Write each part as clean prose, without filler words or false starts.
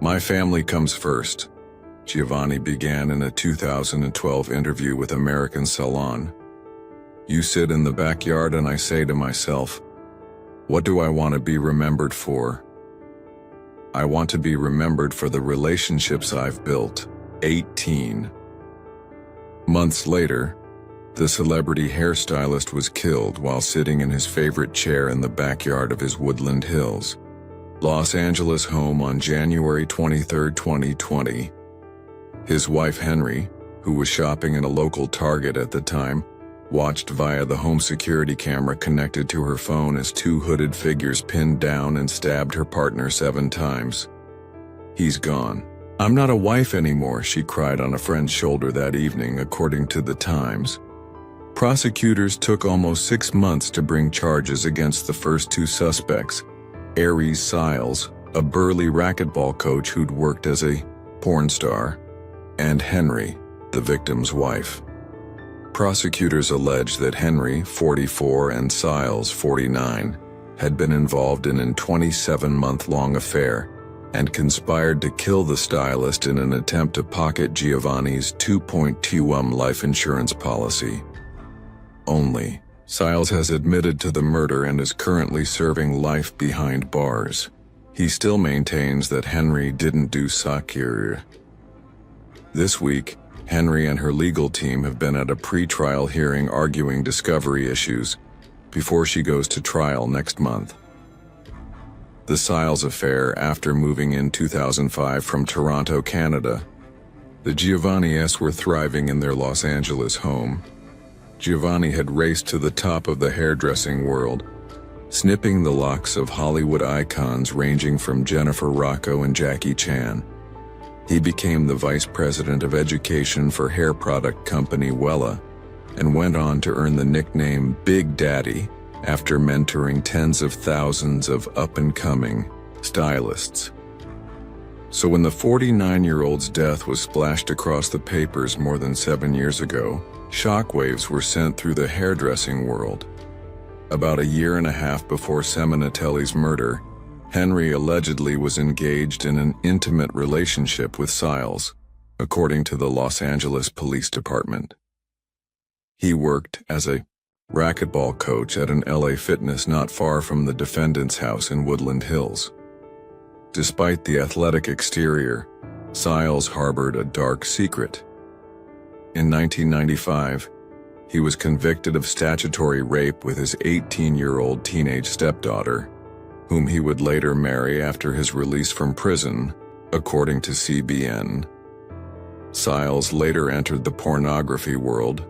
My family comes first, Giovanni began in a 2012 interview with American Salon. You sit in the backyard and I say to myself, what do I want to be remembered for? I want to be remembered for the relationships I've built. 18 months later, the celebrity hairstylist was killed while sitting in his favorite chair in the backyard of his Woodland Hills, Los Angeles home on January 23, 2020. His wife Henry, who was shopping in a local Target at the time, watched via the home security camera connected to her phone as two hooded figures pinned down and stabbed her partner 7 times. He's gone. I'm not a wife anymore, she cried on a friend's shoulder that evening, according to the Times. Prosecutors took almost 6 months to bring charges against the first 2 suspects, Ares Syles, a burly racquetball coach who'd worked as a porn star, and Henry, the victim's wife. Prosecutors alleged that Henry, 44, and Syles, 49, had been involved in a 27-month-long affair and conspired to kill the stylist in an attempt to pocket Giovanni's $2.2 life insurance policy. Only, Syles has admitted to the murder and is currently serving life behind bars. He still maintains that Henry didn't do sakir. This week, Henry and her legal team have been at a pre-trial hearing arguing discovery issues before she goes to trial next month. The Syles affair, after moving in 2005 from Toronto, Canada. The Giovannis were thriving in their Los Angeles home. Giovanni had raced to the top of the hairdressing world, snipping the locks of Hollywood icons ranging from Jennifer Rocco and Jackie Chan. He became the vice president of education for hair product company Wella and went on to earn the nickname Big Daddy after mentoring tens of thousands of up-and-coming stylists. So when the 49-year-old's death was splashed across the papers more than 7 years ago, shockwaves were sent through the hairdressing world. About a year and a half before Seminatelli's murder, Henry allegedly was engaged in an intimate relationship with Syles, according to the Los Angeles Police Department. He worked as a racquetball coach at an LA fitness not far from the defendant's house in Woodland Hills. Despite the athletic exterior, Syles harbored a dark secret. In 1995, he was convicted of statutory rape with his 18-year-old teenage stepdaughter, whom he would later marry after his release from prison, according to CBN. Syles later entered the pornography world,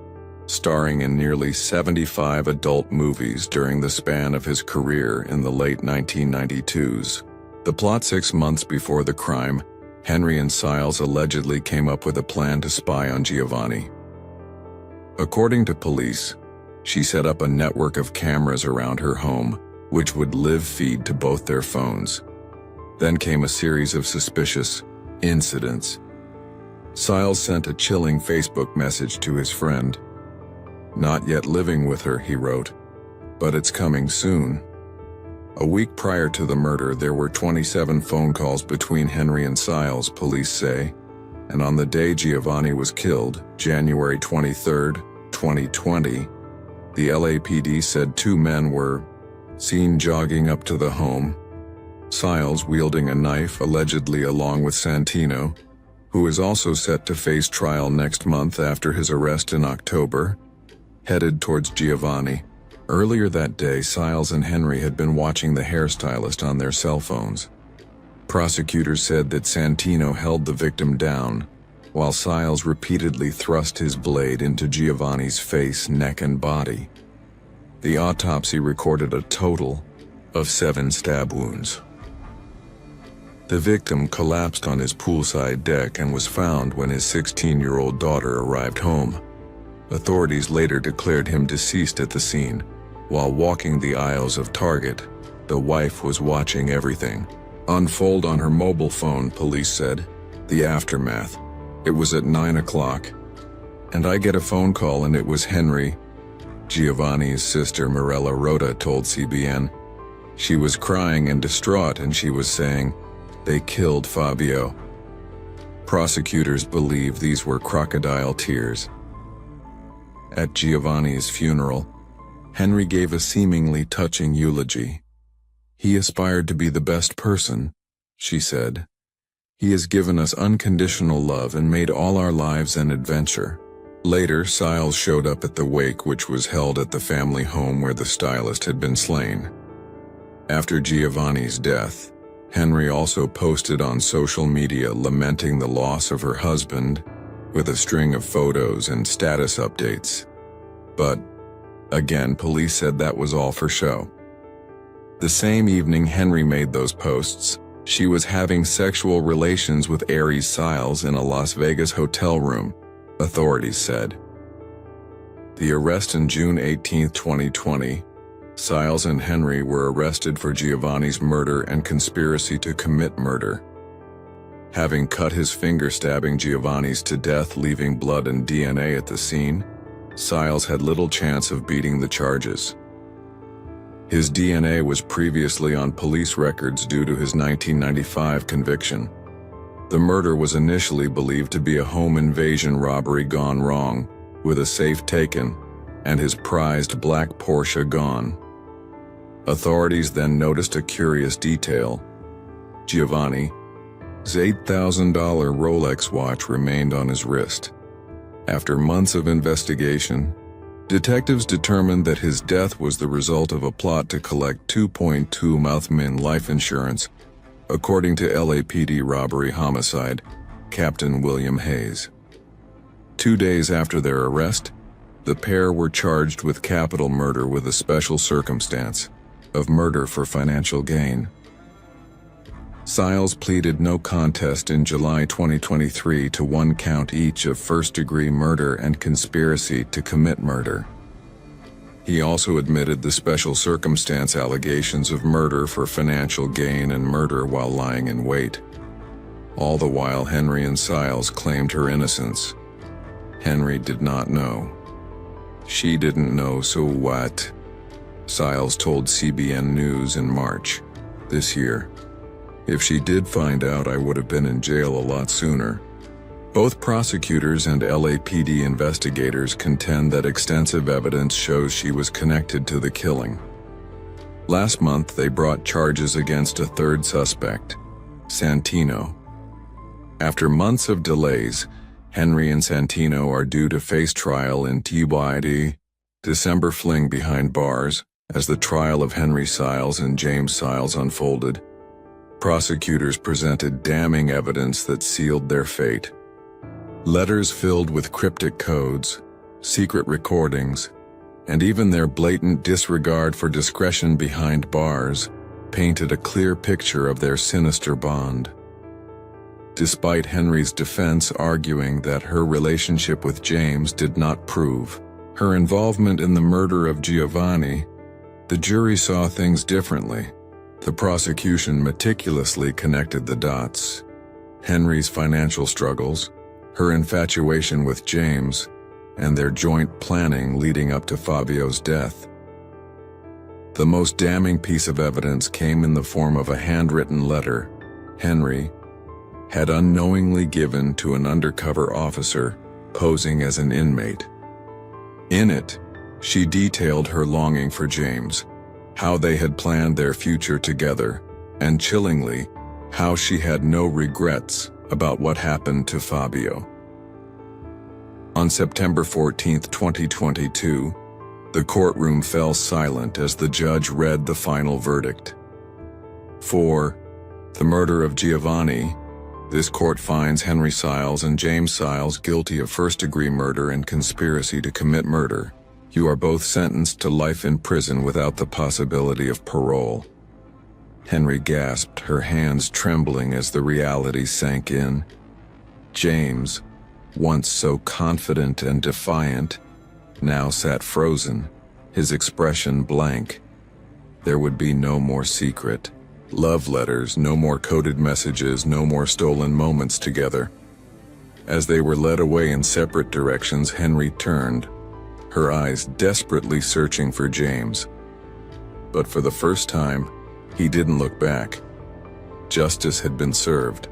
starring in nearly 75 adult movies during the span of his career in the late 1992s. The plot: 6 months before the crime, Henry and Syles allegedly came up with a plan to spy on Giovanni. According to police, she set up a network of cameras around her home, which would live feed to both their phones. Then came a series of suspicious incidents. Syles sent a chilling Facebook message to his friend. Not yet living with her, he wrote, but it's coming soon. A week prior to the murder, there were 27 phone calls between Henry and Syles, police say, and on the day Giovanni was killed, January 23, 2020, the LAPD said 2 men were seen jogging up to the home, Syles wielding a knife allegedly along with Santino, who is also set to face trial next month after his arrest in October, headed towards Giovanni. Earlier that day, Syles and Henry had been watching the hairstylist on their cell phones. Prosecutors said that Santino held the victim down, while Syles repeatedly thrust his blade into Giovanni's face, neck, and body. The autopsy recorded a total of 7 stab wounds. The victim collapsed on his poolside deck and was found when his 16-year-old daughter arrived home. Authorities later declared him deceased at the scene. While walking the aisles of Target, the wife was watching everything unfold on her mobile phone, police said. The aftermath. It was at 9 o'clock, and I get a phone call and it was Henry. Giovanni's sister Mirella Rota told CBN. She was crying and distraught and she was saying, They killed Fabio. Prosecutors believe these were crocodile tears. At Giovanni's funeral, Henry gave a seemingly touching eulogy. "He aspired to be the best person," she said. "He has given us unconditional love and made all our lives an adventure." Later, Syles showed up at the wake, which was held at the family home where the stylist had been slain. After Giovanni's death, Henry also posted on social media lamenting the loss of her husband, with a string of photos and status updates. But, again, police said that was all for show. The same evening Henry made those posts, she was having sexual relations with Ares Syles in a Las Vegas hotel room, authorities said. The arrest on June 18, 2020, Syles and Henry were arrested for Giovanni's murder and conspiracy to commit murder. Having cut his finger stabbing Giovanni's to death, leaving blood and DNA at the scene, Syles had little chance of beating the charges. His DNA was previously on police records due to his 1995 conviction. The murder was initially believed to be a home invasion robbery gone wrong, with a safe taken and his prized black Porsche gone. Authorities then noticed a curious detail. Giovanni's $8,000 Rolex watch remained on his wrist. After months of investigation, detectives determined that his death was the result of a plot to collect $2.2 million life insurance, according to LAPD robbery homicide Captain William Hayes. 2 days after their arrest, the pair were charged with capital murder with a special circumstance of murder for financial gain. Syles pleaded no contest in July 2023 to 1 count each of first-degree murder and conspiracy to commit murder. He also admitted the special circumstance allegations of murder for financial gain and murder while lying in wait. All the while, Henry and Syles claimed her innocence. Henry did not know. She didn't know, so what? Syles told CBN News in March this year. "If she did find out, I would have been in jail a lot sooner." Both prosecutors and LAPD investigators contend that extensive evidence shows she was connected to the killing. Last month, they brought charges against a third suspect, Santino. After months of delays, Henry and Santino are due to face trial in TYD, December fling behind bars, as the trial of Henry Syles and James Syles unfolded. Prosecutors presented damning evidence that sealed their fate. Letters filled with cryptic codes, secret recordings, and even their blatant disregard for discretion behind bars painted a clear picture of their sinister bond. Despite Henry's defense arguing that her relationship with James did not prove her involvement in the murder of Giovanni, the jury saw things differently. The prosecution meticulously connected the dots. Henry's financial struggles, her infatuation with James, and their joint planning leading up to Fabio's death. The most damning piece of evidence came in the form of a handwritten letter Henry had unknowingly given to an undercover officer posing as an inmate. In it, she detailed her longing for James, how they had planned their future together, and chillingly, how she had no regrets about what happened to Fabio. On September 14, 2022, the courtroom fell silent as the judge read the final verdict. For the murder of Giovanni, this court finds Henry Syles and James Syles guilty of first-degree murder and conspiracy to commit murder. You are both sentenced to life in prison without the possibility of parole. Henry gasped, her hands trembling as the reality sank in. James, once so confident and defiant, now sat frozen, his expression blank. There would be no more secret love letters, no more coded messages, no more stolen moments together. As they were led away in separate directions, Henry turned, her eyes desperately searching for James. But for the first time, he didn't look back. Justice had been served.